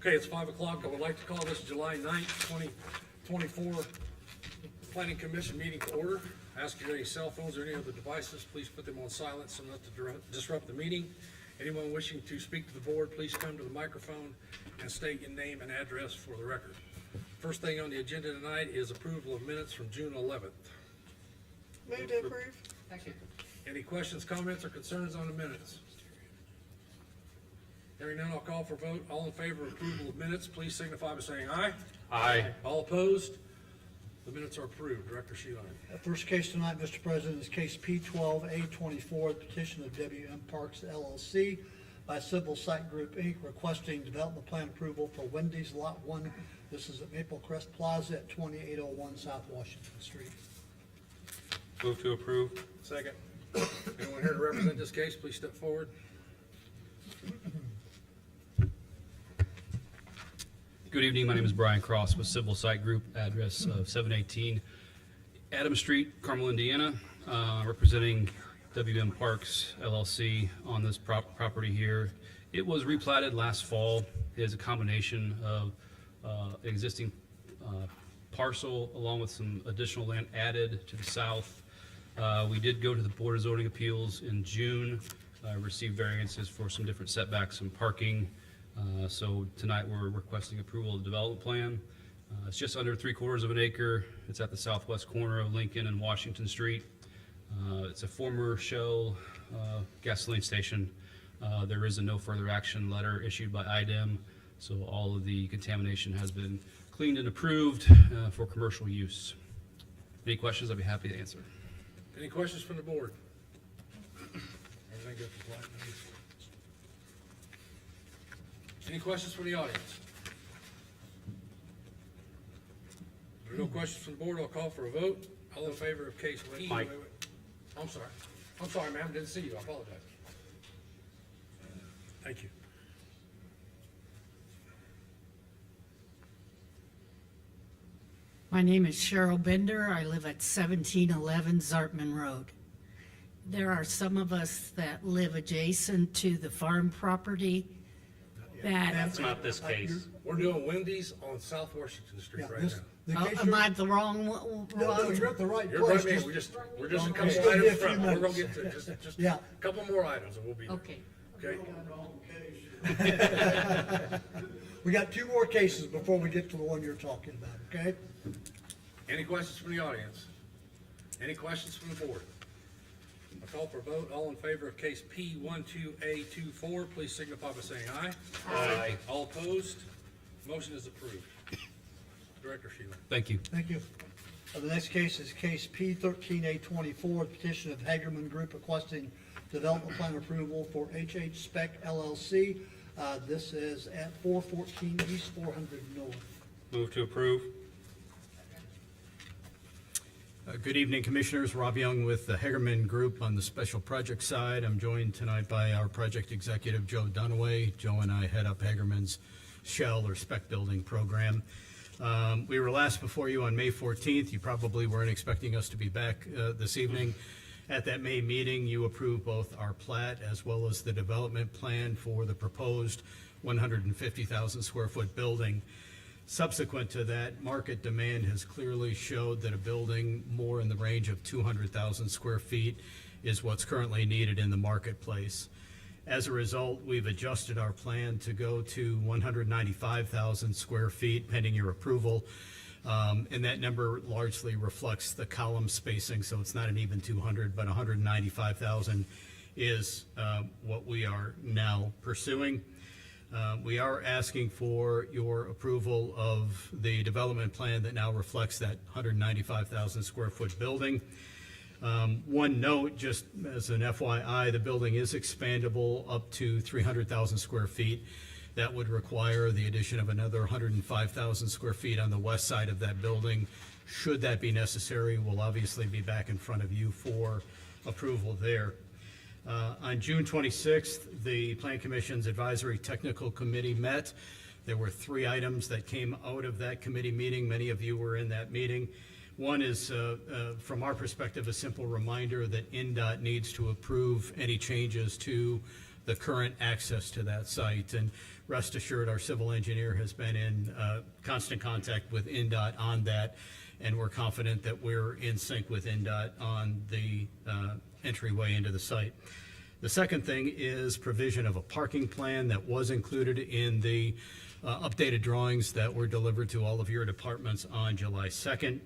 Okay, it's 5 o'clock. I would like to call this July 9th, 2024 Planning Commission meeting to order. Ask if you have any cell phones or any other devices, please put them on silent so not to disrupt the meeting. Anyone wishing to speak to the board, please come to the microphone and state your name and address for the record. First thing on the agenda tonight is approval of minutes from June 11th. Move to approve. Second. Any questions, comments, or concerns on the minutes? Hearing none, I'll call for vote. All in favor of approval of minutes, please signify by saying aye. Aye. All opposed? The minutes are approved. Director Sheehan. First case tonight, Mr. President, is case P12A24, petition of WM Parks LLC by Civil Site Group, Inc., requesting development plan approval for Wendy's Lot 1. This is at Maple Crest Plaza at 2801 South Washington Street. Move to approve. Second. Anyone here to represent this case, please step forward. Good evening, my name is Brian Cross with Civil Site Group, address of 718 Adams Street, Carmel, Indiana, representing WM Parks LLC on this property here. It was replatted last fall. It is a combination of existing parcel along with some additional land added to the south. We did go to the Board of Zoning Appeals in June, received variances for some different setbacks and parking. So tonight we're requesting approval of the development plan. It's just under 3/4 of an acre. It's at the southwest corner of Lincoln and Washington Street. It's a former Shell gasoline station. There is a no further action letter issued by IDEM, so all of the contamination has been cleaned and approved for commercial use. Any questions, I'd be happy to answer. Any questions from the board? Everything good for Platinum? Any questions from the audience? If there are no questions from the board, I'll call for a vote. All in favor of case P. Mike. I'm sorry, ma'am, didn't see you, I apologize. Thank you. My name is Cheryl Bender. I live at 1711 Zartman Road. There are some of us that live adjacent to the farm property that, That's not this case. We're doing Wendy's on South Washington Street Yeah, right this, now. the case am I the wrong no, you're at the right You're right, place. man, Just- we're just a couple Just give me a items few from, we're gonna minutes. get to just Yeah. a couple more items and we'll be there. Okay. Okay? We got two more cases before we get to the one you're talking about, okay? Any questions from the audience? Any questions from the board? I call for a vote. All in favor of case P12A24, please signify by saying aye. Aye. All opposed? Motion is approved. Director Sheehan. Thank you. Thank you. The next case is case P13A24, petition of Hagerman Group requesting development plan approval for HH Spec LLC. This is at 414 East 400 North. Move to approve. Good evening, Commissioners. Rob Young with the Hagerman Group on the special project side. I'm joined tonight by our project executive, Joe Dunaway. Joe and I head up Hagerman's shell or spec building program. We were last before you on May 14th. You probably weren't expecting us to be back this evening. At that May meeting, you approved both our plat as well as the development plan for the proposed 150,000 square foot building. Subsequent to that, market demand has clearly showed that a building more in the range of 200,000 square feet is what's currently needed in the marketplace. As a result, we've adjusted our plan to go to 195,000 square feet pending your approval. And that number largely reflects the column spacing, so it's not an even 200, but 195,000 is what we are now pursuing. We are asking for your approval of the development plan that now reflects that 195,000 square foot building. One note, just as an FYI, the building is expandable up to 300,000 square feet. That would require the addition of another 105,000 square feet on the west side of that building. Should that be necessary, we'll obviously be back in front of you for approval there. On June 26th, the Plan Commission's Advisory Technical Committee met. There were 3 items that came out of that committee meeting. Many of you were in that meeting. One is, from our perspective, a simple reminder that INDOT needs to approve any changes to the current access to that site. And rest assured, our civil engineer has been in constant contact with NDOT on that, and we're confident that we're in sync with NDOT on the entryway into the site. The second thing is provision of a parking plan that was included in the updated drawings that were delivered to all of your departments on July 2nd.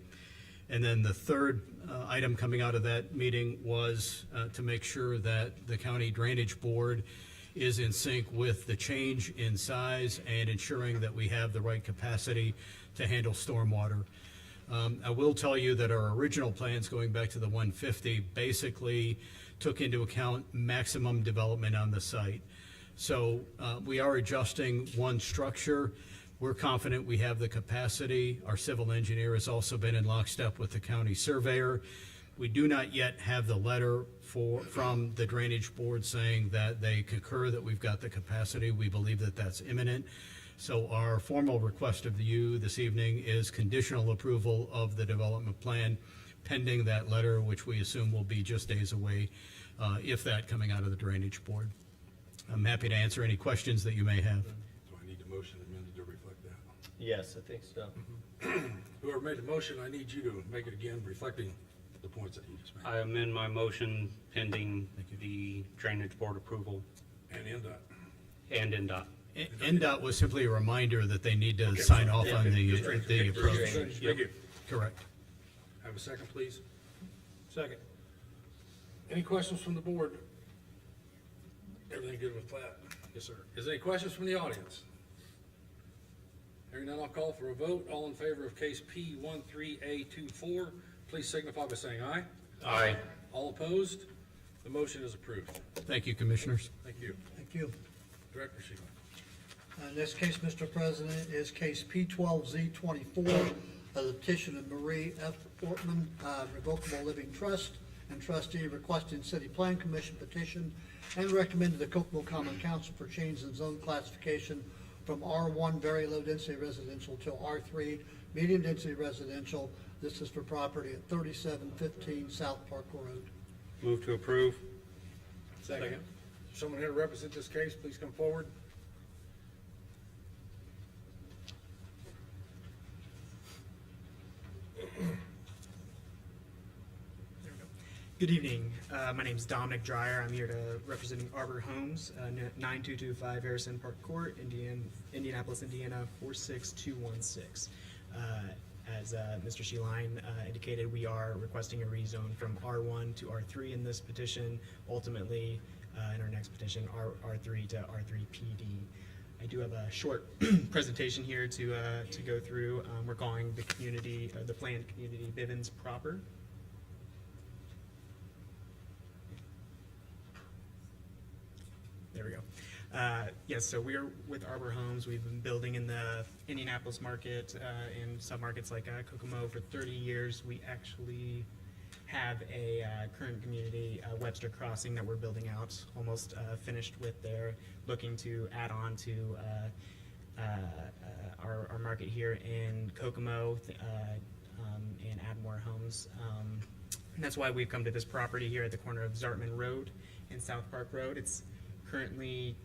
And then the third item coming out of that meeting was to make sure that the county drainage board is in sync with the change in size and ensuring that we have the right capacity to handle stormwater. I will tell you that our original plans going back to the 150 basically took into account maximum development on the site. So we are adjusting one structure. We're confident we have the capacity. Our civil engineer has also been in lockstep with the county surveyor. We do not yet have the letter from the drainage board saying that they concur that we've got the capacity. We believe that that's imminent. So our formal request of you this evening is conditional approval of the development plan pending that letter, which we assume will be just days away, if that coming out of the drainage board. I'm happy to answer any questions that you may have. Do I need a motion amended to reflect that? Yes, I think so. Whoever made the motion, I need you to make it again, reflecting the points that you just made. I amend my motion pending the drainage board approval And NDOT. and NDOT. NDOT was simply a reminder that they need to sign off on the approach. Thank you. Correct. Have a second, please. Second. Any questions from the board? Everything good with that? Yes, sir. Is there any questions from the audience? Hearing none, I'll call for a vote. All in favor of case P 13A24, please signify by saying aye. Aye. All opposed? The motion is approved. Thank you, commissioners. Thank you. Thank you. Director Sheila. This case, Mr. President, is case P12Z24, the petition of Marie F. Ortman, Revocable Living Trust, and trustee requesting City Plan Commission petition and recommended the Kokomo Common Council for change in zone classification from R1 very low density residential to R3 medium density residential. This is for property at 3715 South Park Road. Move to approve. Second. Someone here to represent this case, please come forward. Good evening. My name is Dominic Dreyer. I'm here to represent Arbor Homes, 9225 Harrison Park Court, Indianapolis, Indiana 46216. As Mr. Sheline indicated, we are requesting a rezone from R1 to R3 in this petition. Ultimately, in our next petition, R3 to R3 PD. I do have a short presentation here to go through. We're calling the community, the planned community, Bivens proper. There we go. Yes, so we're with Arbor Homes. We've been building in the Indianapolis market and submarkets like Kokomo for 30 years. We actually have a current community, Webster Crossing, that we're building out, almost finished with there, looking to add on to our market here in Kokomo and add more homes. And that's why we've come to this property here at the corner of Zartman Road and South Park Road. It's currently,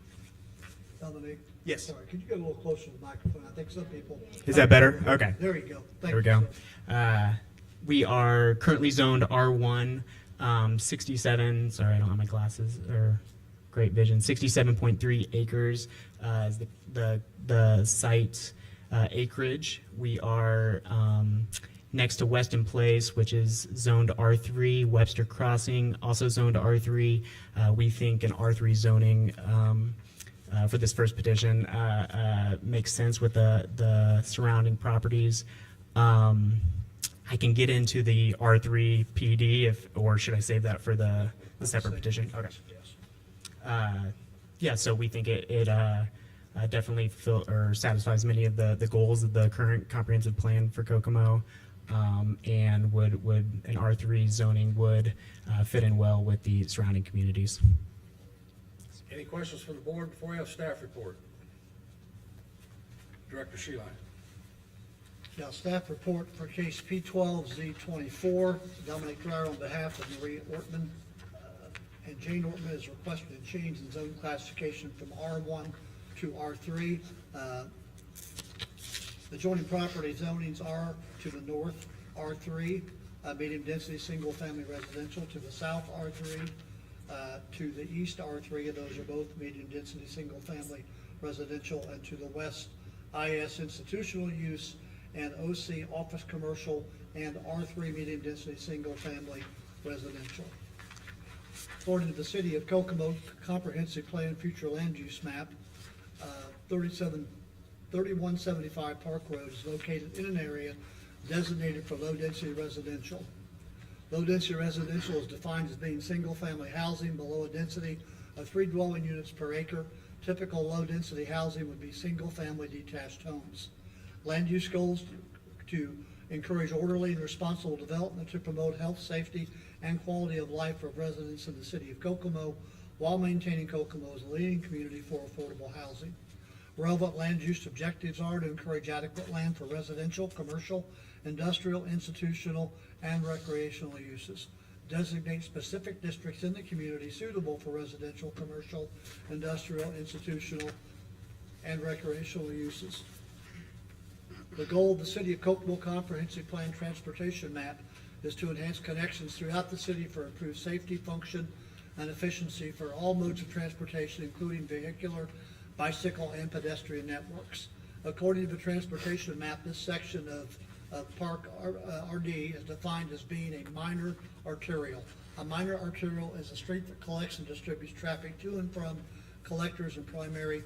Dominic? Yes. Sorry, could you get a little closer to the microphone? I think some people. is that better? Okay. There you go. Thank There we you, go. sir. We are currently zoned R1, 67, sorry, I don't have my glasses, or great vision, 67.3 acres is the site acreage. We are next to Weston Place, which is zoned R3, Webster Crossing, also zoned R3. We think an R3 zoning for this first petition makes sense with the surrounding properties. I can get into the R3 PD or should I save that for the separate petition? Okay. Yeah, so we think it definitely satisfies many of the goals of the current comprehensive plan for Kokomo, and would an R3 zoning would fit in well with the surrounding communities. Any questions from the board before we have staff report? Director Sheila. Now, staff report for case P12Z24, Dominic Dreyer on behalf of Marie Ortman, and Jane Ortman is requesting a change in zone classification from R1 to R3. Adjoining property zonings are to the north, R3, medium density, single family residential, to the south, R3, to the east, R3, and those are both medium density, single family residential, and to the west, IS institutional use and OC office commercial, and R3 medium density, single family residential. According to the City of Kokomo Comprehensive Plan Future Land Use Map, 3175 Park Road is located in an area designated for low-density residential. Low-density residential is defined as being single-family housing below a density of 3 dwelling units per acre. Typical low-density housing would be single-family detached homes. Land use goals to encourage orderly and responsible development to promote health, safety, and quality of life of residents in the City of Kokomo while maintaining Kokomo as a leading community for affordable housing. Relevant land use objectives are to encourage adequate land for residential, commercial, industrial, institutional, and recreational uses. Designate specific districts in the community suitable for residential, commercial, industrial, institutional, and recreational uses. The goal of the City of Kokomo Comprehensive Plan Transportation Map is to enhance connections throughout the city for improved safety, function, and efficiency for all modes of transportation, including vehicular, bicycle, and pedestrian networks. According to the transportation map, this section of Park RD is defined as being a minor arterial. A minor arterial is a street that collects and distributes traffic to and from collectors and primary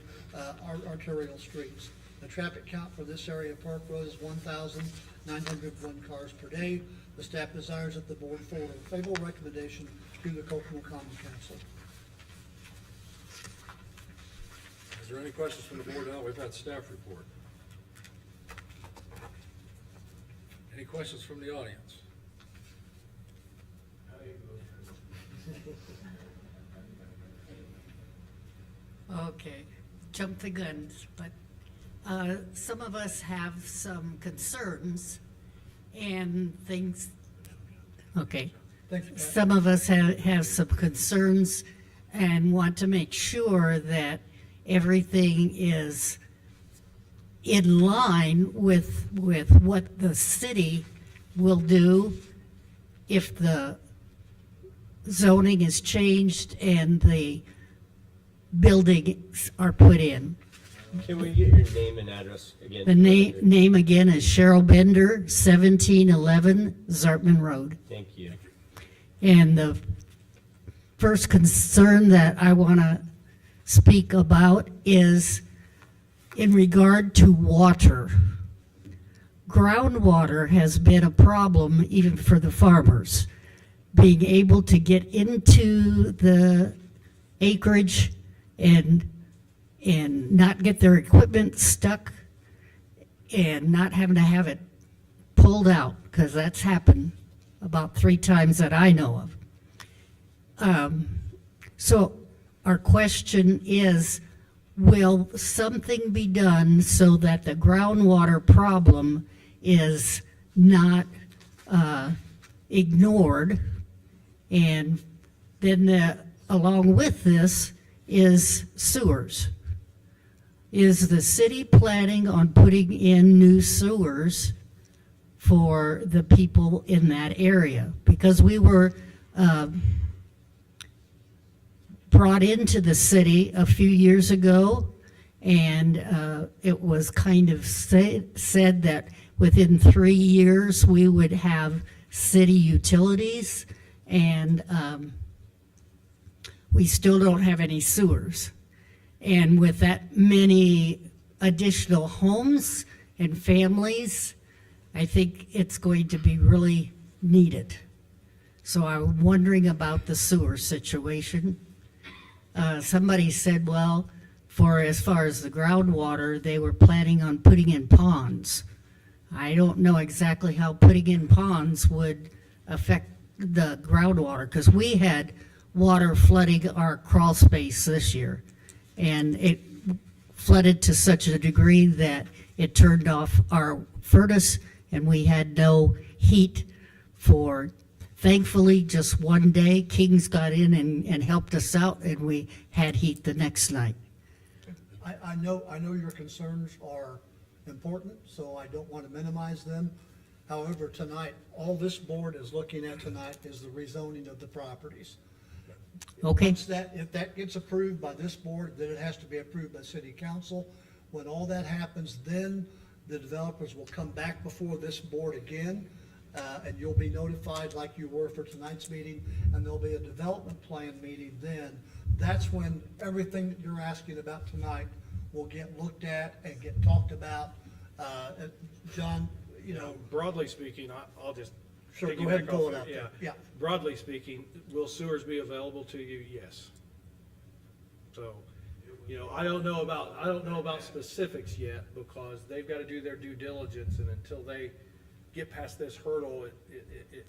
arterial streets. The traffic count for this area of Park Road is 1,901 cars per day. The staff desires that the board forward a favorable recommendation to the Kokomo Common Council. Is there any questions from the board now? We've had staff report. Any questions from the audience? Okay, jump the guns, but some of us have some concerns and things. Okay. Thank you, Pat. Some of us have some concerns and want to make sure that everything is in line with what the city will do if the zoning is changed and the buildings are put in. Can we get your name and address again? The name again is Cheryl Bender, 1711 Zartman Road. Thank you. And the first concern that I want to speak about is in regard to water. Groundwater has been a problem even for the farmers. Being able to get into the acreage and not get their equipment stuck and not having to have it pulled out, because that's happened about 3 times that I know of. So our question is, will something be done so that the groundwater problem is not ignored? And then along with this is sewers. Is the city planning on putting in new sewers for the people in that area? Because we were brought into the city a few years ago, and it was kind of said that within 3 years we would have city utilities, and we still don't have any sewers. And with that many additional homes and families, I think it's going to be really needed. So I'm wondering about the sewer situation. Somebody said, well, for as far as the groundwater, they were planning on putting in ponds. I don't know exactly how putting in ponds would affect the groundwater, because we had water flooding our crawl space this year. And it flooded to such a degree that it turned off our furnace, and we had no heat for Thankfully, just one day, Kings got in and helped us out, and we had heat the next night. I know your concerns are important, so I don't want to minimize them. However, tonight, all this board is looking at tonight is the rezoning of the properties. Okay, If that gets approved by this board, then it has to be approved by city council. When all that happens, then the developers will come back before this board again, and you'll be notified like you were for tonight's meeting, and there'll be a development plan meeting then. That's when everything that you're asking about tonight will get looked at and get talked about. John, you know, Broadly speaking, I'll just. Sure, go piggyback ahead and pull off it of- out there. Yeah. Broadly speaking, will sewers be available to you? Yes. So, you know, I don't know about specifics yet, because they've got to do their due diligence, and until they get past this hurdle,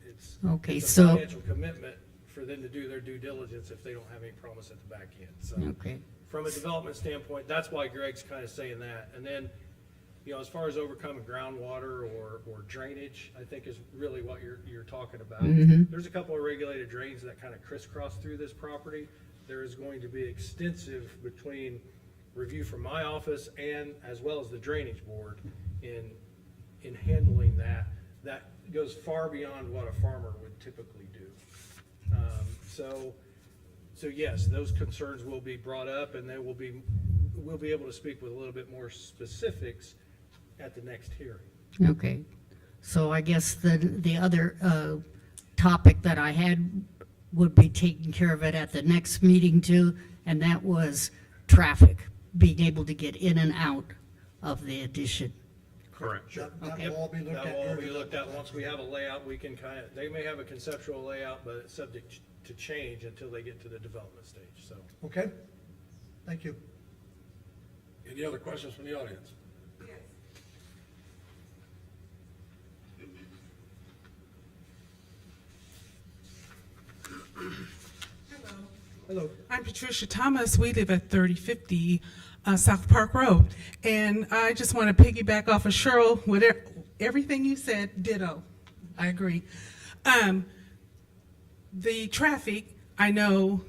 it's. Okay, it's a so- financial commitment for them to do their due diligence if they don't have any promise at the back end, so. okay. From a development standpoint, that's why Greg's kind of saying that. And then, you know, as far as overcoming groundwater or drainage, I think is really what you're talking about. There's a couple of regulated drains that kind of crisscross through this property. There is going to be extensive between review from my office and as well as the drainage board in handling that. That goes far beyond what a farmer would typically do. So yes, those concerns will be brought up, and we'll be able to speak with a little bit more specifics at the next hearing. Okay, so I guess the other topic that I had would be taking care of it at the next meeting too, and that was traffic, being able to get in and out of the addition. Correct. that will all be looked at. That will all be during looked at the- once we have a layout. We can they may have a conceptual layout, but it's subject to change until they get to the development stage, so. Okay, thank you. Any other questions from the audience? Hello. I'm Patricia Thomas. We live at 3050 South Park Road. And I just want to piggyback off of Cheryl, with everything you said, ditto. I agree. The traffic, I know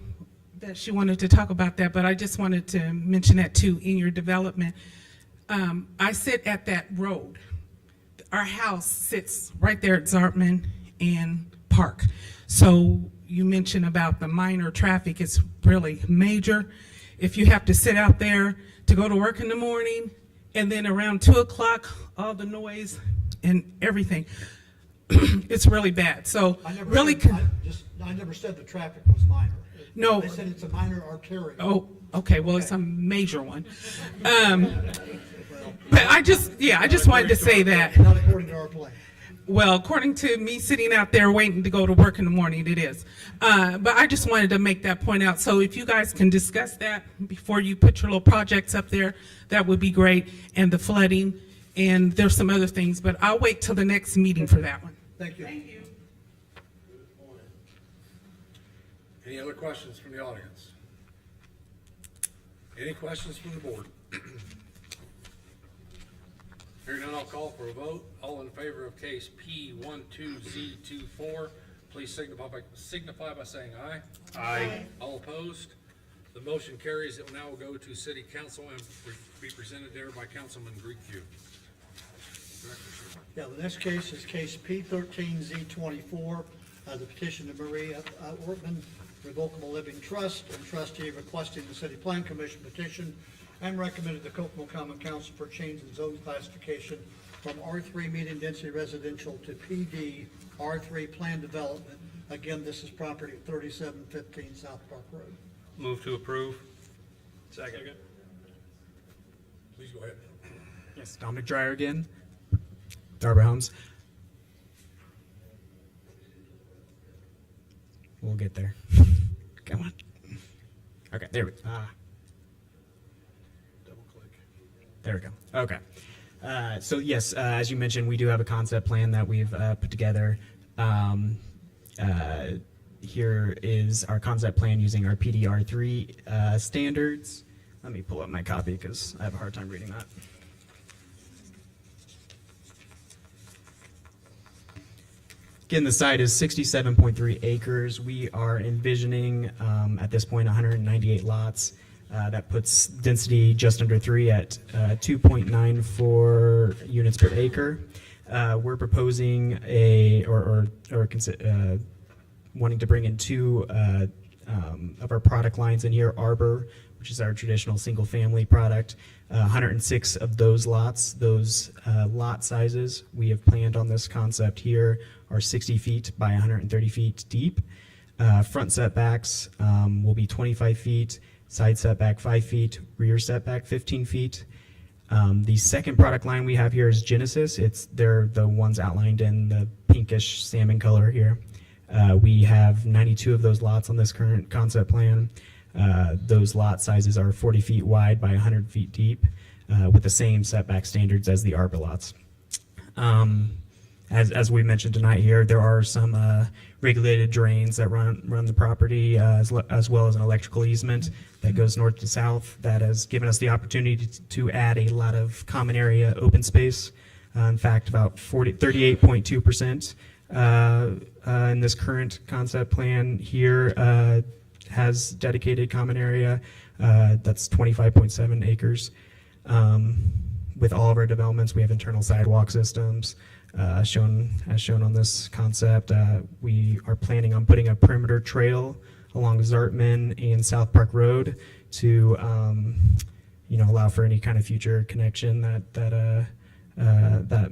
that she wanted to talk about that, but I just wanted to mention that too in your development. I sit at that road. Our house sits right there at Zartman and Park. So you mentioned about the minor traffic, it's really major. If you have to sit out there to go to work in the morning, and then around 2 o'clock, all the noise and everything, it's really bad. So really, I never said the traffic was minor. No. They said it's a minor arterial. oh, okay, well, it's a major one. But I just wanted to say that. Not according to our plan. Well, according to me sitting out there waiting to go to work in the morning, it is. But I just wanted to make that point out. So if you guys can discuss that before you put your little projects up there, that would be great. And the flooding, and there's some other things, but I'll wait till the next meeting for that one. Thank you. Thank you. Any other questions from the audience? Any questions from the board? Hearing none, I'll call for a vote. All in favor of case P12Z24, please signify by saying aye. Aye. All opposed? The motion carries. It will now go to city council and be presented there by Councilman Greekview. Yeah, the next case is case P13Z24, the petition of Maria Ortman, Revocable Living Trust, and trustee requesting the City Plan Commission petition and recommended the Kokomo Common Council for change in zone classification from R3 medium density residential to PD R3 plan development. Again, this is property at 3715 South Park Road. Move to approve. Second. Please go ahead. Yes, Dominic Dreyer again. Darby Homes. We'll get there. Come on. Okay, there we go. Double click. There we go. Okay. So yes, as you mentioned, we do have a concept plan that we've put together. Here is our concept plan using our PDR3 standards. Let me pull up my copy because I have a hard time reading that. Again, the site is 67.3 acres. We are envisioning, at this point, 198 lots. That puts density just under 3 at 2.94 units per acre. We're proposing wanting to bring in 2 of our product lines in here. Arbor, which is our traditional single-family product. 106 of those lots, those lot sizes we have planned on this concept here are 60 feet by 130 feet deep. Front setbacks will be 25 feet, side setback 5 feet, rear setback 15 feet. The second product line we have here is Genesis. They're the ones outlined in the pinkish salmon color here. We have 92 of those lots on this current concept plan. Those lot sizes are 40 feet wide by 100 feet deep, with the same setback standards as the Arbor lots. As we mentioned tonight here, there are some regulated drains that run the property, as well as an electrical easement that goes north to south. That has given us the opportunity to add a lot of common area open space. In fact, about 38.2% in this current concept plan here has dedicated common area. That's 25.7 acres. With all of our developments, we have internal sidewalk systems. As shown on this concept, we are planning on putting a perimeter trail along Zartman and South Park Road to, allow for any kind of future connection that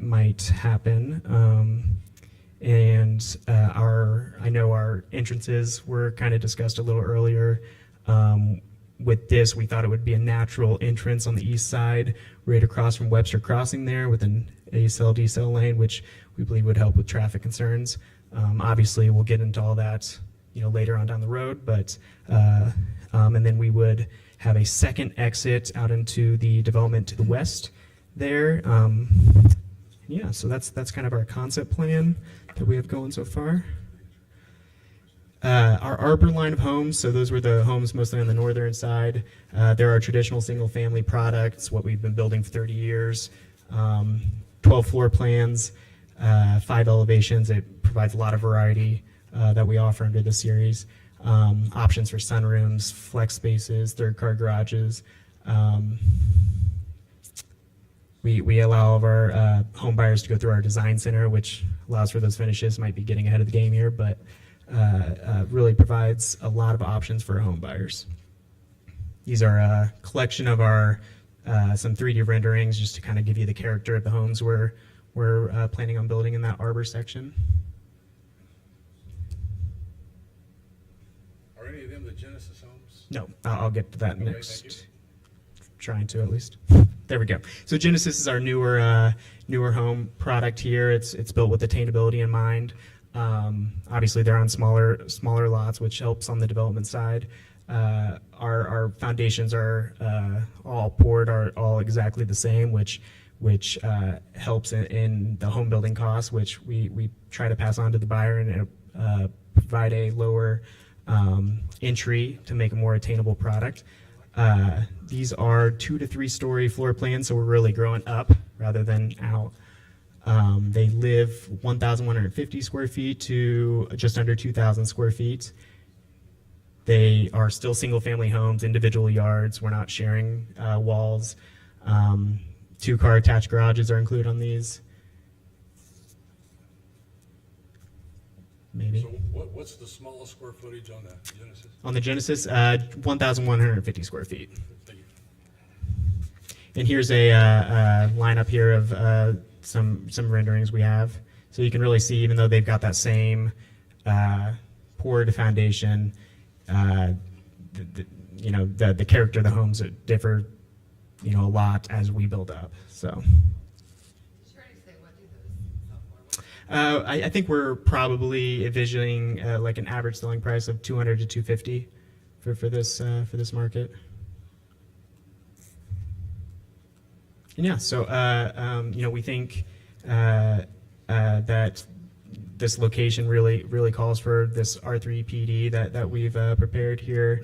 might happen. I know our entrances were kind of discussed a little earlier. With this, we thought it would be a natural entrance on the east side, right across from Webster Crossing there, with an ACL-decel lane, which we believe would help with traffic concerns. Obviously, we'll get into all that, later on down the road, but and then we would have a second exit out into the development to the west there. So that's kind of our concept plan that we have going so far. Our Arbor line of homes, so those were the homes mostly on the northern side. There are traditional single-family products, what we've been building for 30 years. 12 floor plans, 5 elevations. It provides a lot of variety that we offer under this series. Options for sunrooms, flex spaces, third-car garages. We allow all of our home buyers to go through our design center, which allows for those finishes. Might be getting ahead of the game here, but really provides a lot of options for home buyers. These are a collection of our some 3D renderings just to kind of give you the character of the homes we're planning on building in that Arbor section. Are any of them the Genesis homes? No, I'll get to that Okay, next. thank you. Trying to, at least. There we go. So Genesis is our newer home product here. It's built with attainability in mind. Obviously, they're on smaller lots, which helps on the development side. Our foundations are all poured, are all exactly the same, which helps in the home building costs, which we try to pass on to the buyer and provide a lower entry to make a more attainable product. These are 2 to 3 story floor plans, so we're really growing up rather than out. They live 1,150 square feet to just under 2,000 square feet. They are still single-family homes, individual yards. We're not sharing walls. 2-car attached garages are included on these. Maybe. So what's the smallest square footage on that Genesis? On the Genesis, 1,150 square feet. Thank you. And here's a lineup here of some renderings we have. So you can really see, even though they've got that same poured foundation, the character of the homes differ, a lot as we build up. So. I think we're probably envisioning like an average selling price of $200 to $250 for this market. And yeah, so we think that this location really calls for this R3 PD that we've prepared here.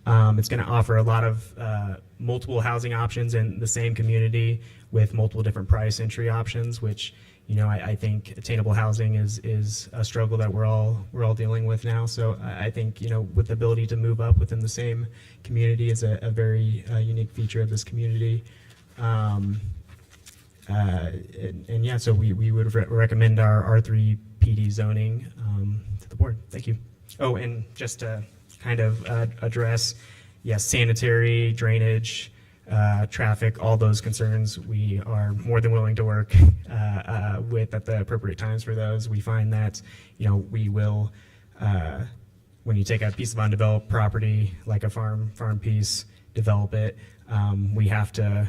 It's going to offer a lot of multiple housing options in the same community with multiple different price entry options, which I think attainable housing is a struggle that we're all dealing with now. So I think, with the ability to move up within the same community is a very unique feature of this community. And yeah, so we would recommend our R3 PD zoning to the board. Thank you. Oh, and just to kind of address, yes, sanitary, drainage, traffic, all those concerns, we are more than willing to work with at the appropriate times for those. We find that, we will, when you take a piece of undeveloped property, like a farm piece, develop it, we have to,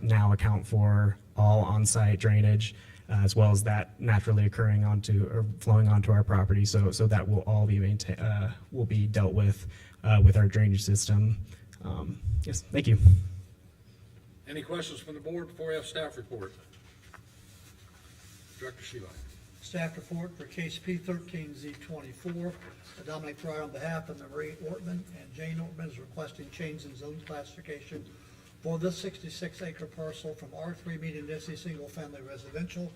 now account for all on-site drainage, as well as that naturally occurring onto or flowing onto our property. So that will all be will be dealt with our drainage system. Yes, thank you. Any questions from the board before we have staff report? Director Sheila. Staff report for case P13Z24. Dominic Fry on behalf of Marie Ortman and Jane Ortman is requesting change in zone classification for this 66-acre parcel from R3 medium density single family residential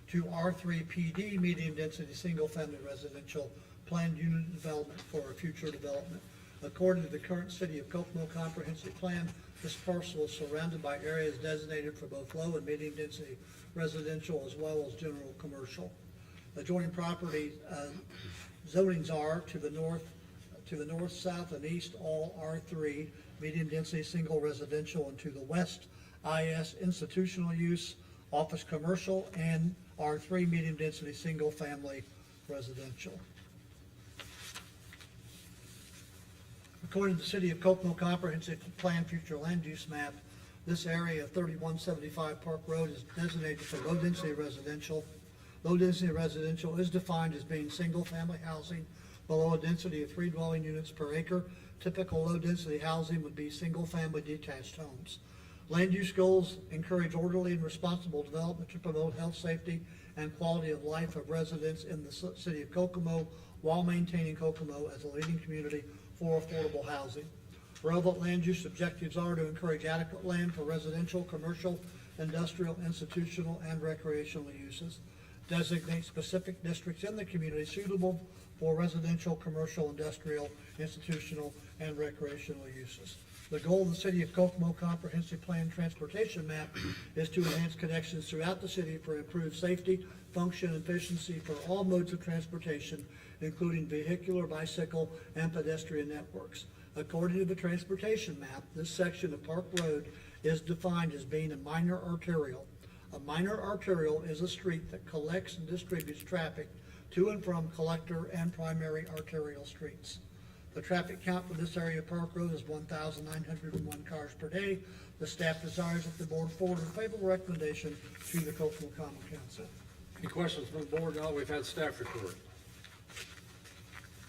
to R3 PD medium density single family residential planned unit development for a future development. According to the current City of Kokomo comprehensive plan, this parcel is surrounded by areas designated for both low and medium density residential as well as general commercial. Adjoining property zonings are to the north, south, and east, all R3 medium density single residential, and to the west, IS institutional use, office commercial, and R3 medium density single family residential. According to the City of Kokomo Comprehensive Plan Future Land Use Map, this area of 3175 Park Road is designated for low-density residential. Low-density residential is defined as being single-family housing below a density of 3 dwelling units per acre. Typical low-density housing would be single-family detached homes. Land use goals encourage orderly and responsible development to promote health, safety, and quality of life of residents in the City of Kokomo while maintaining Kokomo as a leading community for affordable housing. Relevant land use objectives are to encourage adequate land for residential, commercial, industrial, institutional, and recreational uses. Designate specific districts in the community suitable for residential, commercial, industrial, institutional, and recreational uses. The goal of the City of Kokomo Comprehensive Plan Transportation Map is to enhance connections throughout the city for improved safety, function, and efficiency for all modes of transportation, including vehicular, bicycle, and pedestrian networks. According to the transportation map, this section of Park Road is defined as being a minor arterial. A minor arterial is a street that collects and distributes traffic to and from collector and primary arterial streets. The traffic count for this area of Park Road is 1,901 cars per day. The staff desires that the board forward a favorable recommendation to the Kokomo Common Council. Any questions from the board? Now that we've had staff report.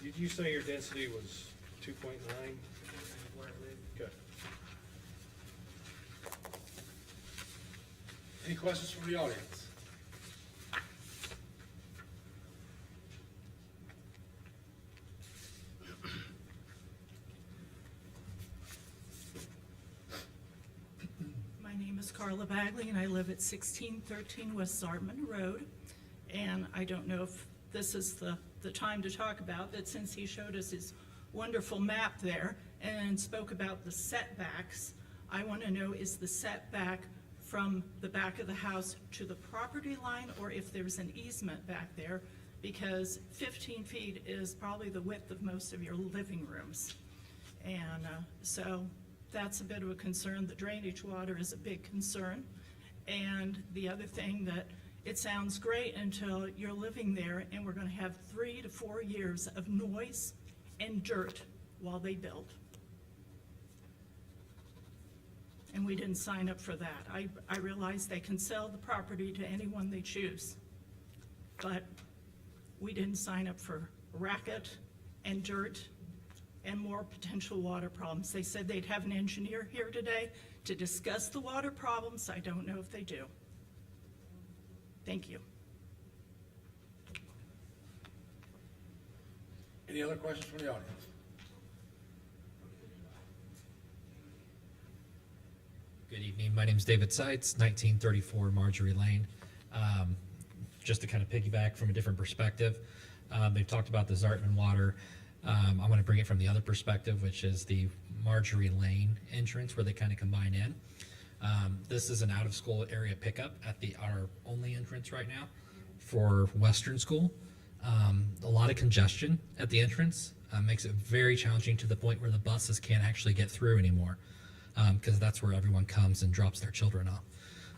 Did you say your density was 2.9? Okay. Any questions from the audience? My name is Carla Bagley, and I live at 1613 West Zartman Road. And I don't know if this is the time to talk about that, since he showed us his wonderful map there and spoke about the setbacks. I want to know, is the setback from the back of the house to the property line, or if there's an easement back there? Because 15 feet is probably the width of most of your living rooms. And so that's a bit of a concern. The drainage water is a big concern. And the other thing, that it sounds great until you're living there and we're going to have 3 to 4 years of noise and dirt while they build. And we didn't sign up for that. I realize they can sell the property to anyone they choose, but we didn't sign up for racket and dirt and more potential water problems. They said they'd have an engineer here today to discuss the water problems. I don't know if they do. Thank you. Any other questions from the audience? Good evening. My name is David Seitz, 1934 Marjorie Lane. just to kind of piggyback from a different perspective. They've talked about the Zartman water. I'm going to bring it from the other perspective, which is the Marjorie Lane entrance where they kind of combine in. This is an out-of-school area pickup at our only entrance right now for Western School. A lot of congestion at the entrance makes it very challenging to the point where the buses can't actually get through anymore because that's where everyone comes and drops their children off.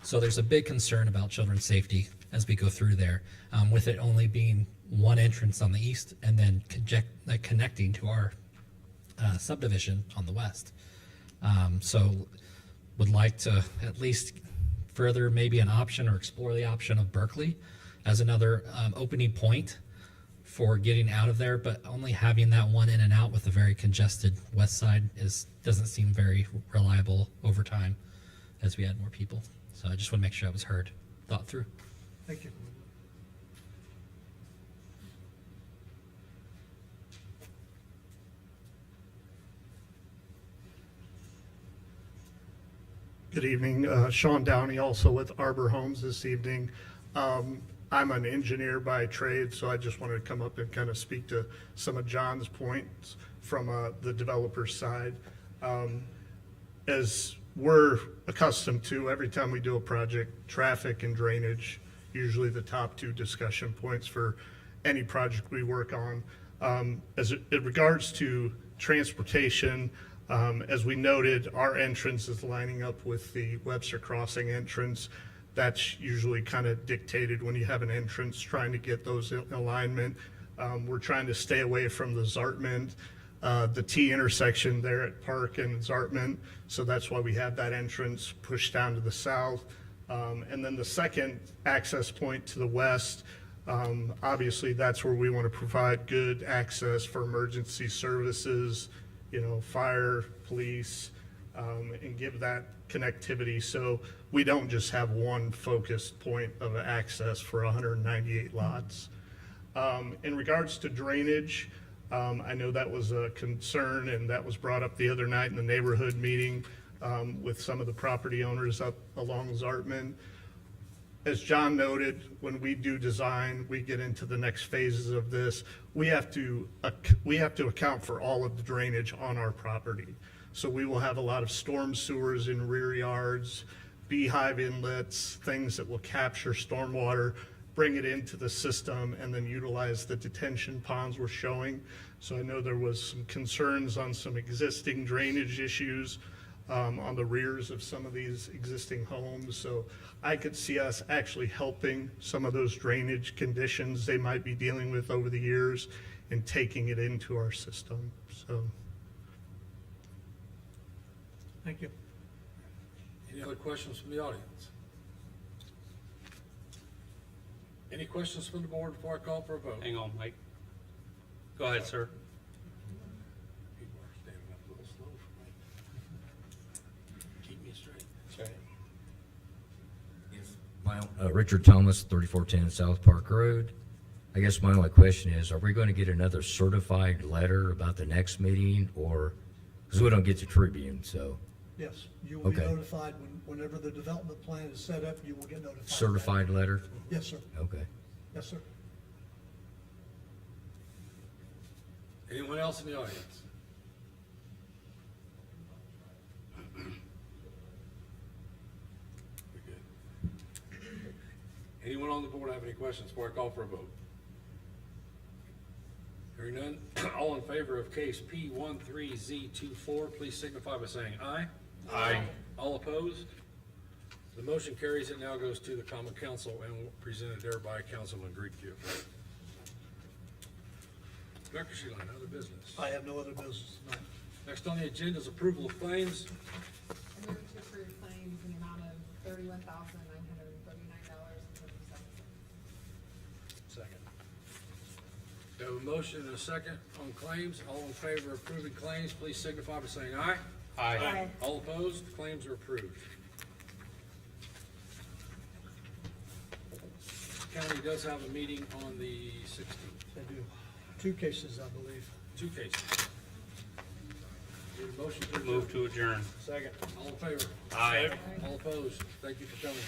So there's a big concern about children's safety as we go through there, with it only being one entrance on the east and then connecting to our subdivision on the west. So would like to at least further maybe an option or explore the option of Berkeley as another opening point for getting out of there, but only having that one in and out with a very congested west side doesn't seem very reliable over time as we add more people. So I just want to make sure I was heard, thought through. Thank you. Good evening, Sean Downey, also with Arbor Homes this evening. I'm an engineer by trade, so I just wanted to come up and kind of speak to some of John's points from the developer side. As we're accustomed to, every time we do a project, traffic and drainage, usually the top two discussion points for any project we work on. As it regards to transportation, as we noted, our entrance is lining up with the Webster Crossing entrance. That's usually kind of dictated when you have an entrance trying to get those in alignment. We're trying to stay away from the Zartman, the T intersection there at Park and Zartman. So that's why we have that entrance pushed down to the south. And then the second access point to the west, obviously that's where we want to provide good access for emergency services, fire, police, and give that connectivity. So we don't just have one focused point of access for 198 lots. In regards to drainage, I know that was a concern and that was brought up the other night in the neighborhood meeting with some of the property owners up along Zartman. As John noted, when we do design, we get into the next phases of this, we have to account for all of the drainage on our property. So we will have a lot of storm sewers in rear yards, beehive inlets, things that will capture stormwater, bring it into the system, and then utilize the detention ponds we're showing. So I know there was some concerns on some existing drainage issues on the rears of some of these existing homes. So I could see us actually helping some of those drainage conditions they might be dealing with over the years and taking it into our system. So. Thank you. Any other questions from the audience? Any questions from the board before I call for a vote? Hang on, Mike. Go ahead, sir. People are standing up a little slow for me. Keep me straight. That's right. Yes. Richard Thomas, 3410 South Park Road. I guess my only question is, are we going to get another certified letter about the next meeting, or, because we don't get the Tribune, so. Yes, you will be Okay. notified whenever the development plan is set up, you will get notified. Certified letter? Yes, sir. Okay. Yes, sir. Anyone else in the audience? We good. Anyone on the board have any questions before I call for a vote? Hearing none, all in favor of case P13Z24, please signify by saying aye. Aye. All opposed? The motion carries. It now goes to the common council and presented there by Councilman Greenfield. Dr. Sheehan, other business? I have no other business tonight. Next on the agenda is approval of claims. I move to approve claims in the amount of $31,939.77. Second. We have a motion and a second on claims. All in favor of approving claims, please signify by saying aye. Aye. All opposed? Claims are approved. County does have a meeting on the 16th. They do. 2 cases, I believe. 2 cases. Need a motion to adjourn. Move to adjourn. Second. All in favor? Aye. All opposed? Thank you for coming.